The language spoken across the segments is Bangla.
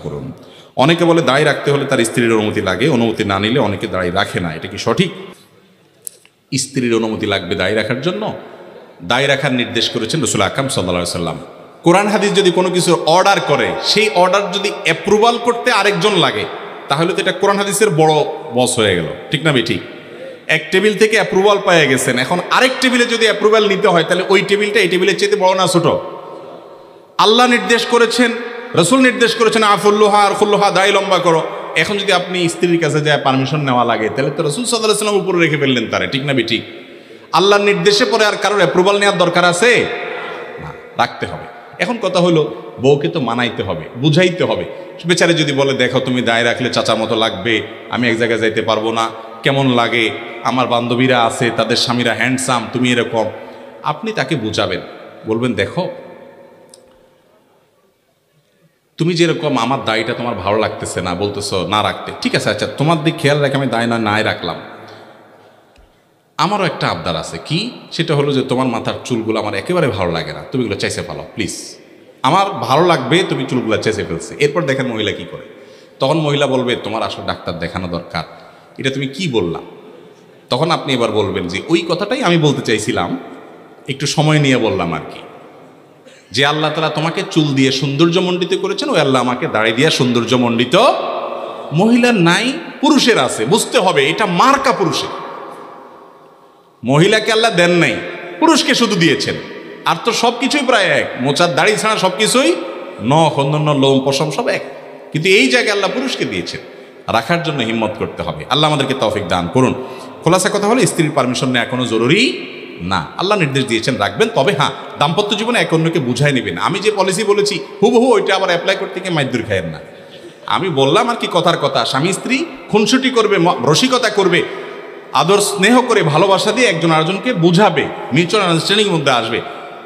করুন। অনেকে বলে দাড়ি রাখতে হলে তার স্ত্রীর অনুমতি লাগে, অনুমতি না নিলে অনেকে দাড়ি রাখে না, এটা কি সঠিক? স্ত্রীর অনুমতি লাগবে দাড়ি রাখার জন্য? দাড়ি রাখার নির্দেশ করেছেন রাসূল আকরাম সাল্লাল্লাহু আলাইহি সাল্লাম। কোরআন হাদিস যদি কোনো কিছু অর্ডার করে, সেই অর্ডার যদি অ্যাপ্রুভাল করতে আরেকজন লাগে, তাহলে তো এটা কোরআন হাদিসের বড় বস হয়ে গেল, ঠিক না বেঠিক? এক টেবিল থেকে অ্যাপ্রুভাল পেয়ে গেছেন, এখন আরেক টেবিলে যদি অ্যাপ্রুভাল নিতে হয়, তাহলে ওই টেবিলটা এই টেবিলের চেয়ে বড় না ছোট? আল্লাহ নির্দেশ করেছেন, রাসূল নির্দেশ করেছেন আফুল্লুহা আর খুল্লুহা, দাড়ি লম্বা করো। এখন যদি আপনি স্ত্রীর কাছে যায় পারমিশন নেওয়া লাগে, তাহলে তো রাসূল সাল্লাল্লাহু আলাইহি ওয়াসাল্লাম উপরে রেখে ফেললেন তারে, ঠিক না বেঠিক? আল্লাহর নির্দেশে পরে আর কারোর অ্যাপ্রুভাল নেওয়ার দরকার আছে না, রাখতে হবে। এখন কথা হলো, বউকে তো মানাইতে হবে, বুঝাইতে হবে। বেচারে যদি বলে দেখো তুমি দায় রাখলে চাচা মতো লাগবে, আমি এক জায়গায় যাইতে পারবো না, কেমন লাগে, আমার বান্ধবীরা আছে তাদের স্বামীরা হ্যান্ডসাম, তুমি এরকম, আপনি তাকে বুঝাবেন, বলবেন দেখো তুমি যেরকম আমার দায়টা তোমার ভালো লাগতেছে না, বলতেছো না রাখতে, ঠিক আছে, আচ্ছা তোমার দিক খেয়াল রেখে আমি দায় নাই রাখলাম। আমারও একটা আবদার আছে, কি? সেটা হলো যে তোমার মাথার চুলগুলো আমার একেবারে ভালো লাগে না, তুমি এগুলো চেঁচে ফেলো প্লিজ, আমার ভালো লাগবে তুমি চুলগুলো চেঁচে ফেলছে। এরপর দেখেন মহিলা কি করে। তখন মহিলা বলবে তোমার আসলে ডাক্তার দেখানো দরকার, এটা তুমি কি বললা? তখন আপনি এবার বলবেন যে ওই কথাটাই আমি বলতে চাইছিলাম, একটু সময় নিয়ে বললাম আর কি, যে আল্লাহ তাআলা তোমাকে চুল দিয়ে সৌন্দর্যমণ্ডিত করেছেন, ওই আল্লাহ আমাকে দাড়ি দিয়ে সৌন্দর্যমণ্ডিত। মহিলার নাই, পুরুষের আছে, বুঝতে হবে এটা মার্কা পুরুষের। মহিলাকে আল্লাহ দেন নাই, পুরুষকে শুধু দিয়েছেন। আর তো সব কিছুই প্রায় এক, মোচার দাড়ি ছাড়া সব কিছুই, নখ, অন্যান্য লোম, পশম সব এক, কিন্তু এই জায়গায় আল্লাহ পুরুষকে দিয়েছেন। রাখার জন্য হিম্মত করতে হবে। আল্লাহ আমাদেরকে তৌফিক দান করুন। খোলাসা কথা হলো, স্ত্রীর পারমিশন নেওয়া কোনো জরুরি না, আল্লাহ নির্দেশ দিয়েছেন রাখবেন। তবে হ্যাঁ, দাম্পত্য জীবনে এক অন্যকে বুঝাই নেবেন। আমি যে পলিসি বলেছি হুবহু ওইটা আবার অ্যাপ্লাই করতে গিয়ে মাইদুর খায়েন না। আমি বললাম আর কি কথার কথা, স্বামী স্ত্রী খুনসুটি করবে, রসিকতা করবে, আদর স্নেহ করে ভালোবাসা দিয়ে একজন আরেকজনকে বুঝাবে, মিউচুয়াল আন্ডারস্ট্যান্ডিং এর মধ্যে আসবে।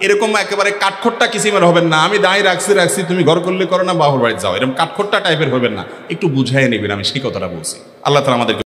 এরকম একেবারে কাঠখোট্টা কিসিমের হবেন না, আমি দাঁড়িয়ে রাখছি তুমি ঘর করলে করো না, বাহুর বাড়ি যাও, এরকম কাঠখোট্টা টাইপের হবেন না, একটু বুঝাই নেবেন। আমি সেই কথাটা বলছি। আল্লাহ তাআলা আমাদেরকে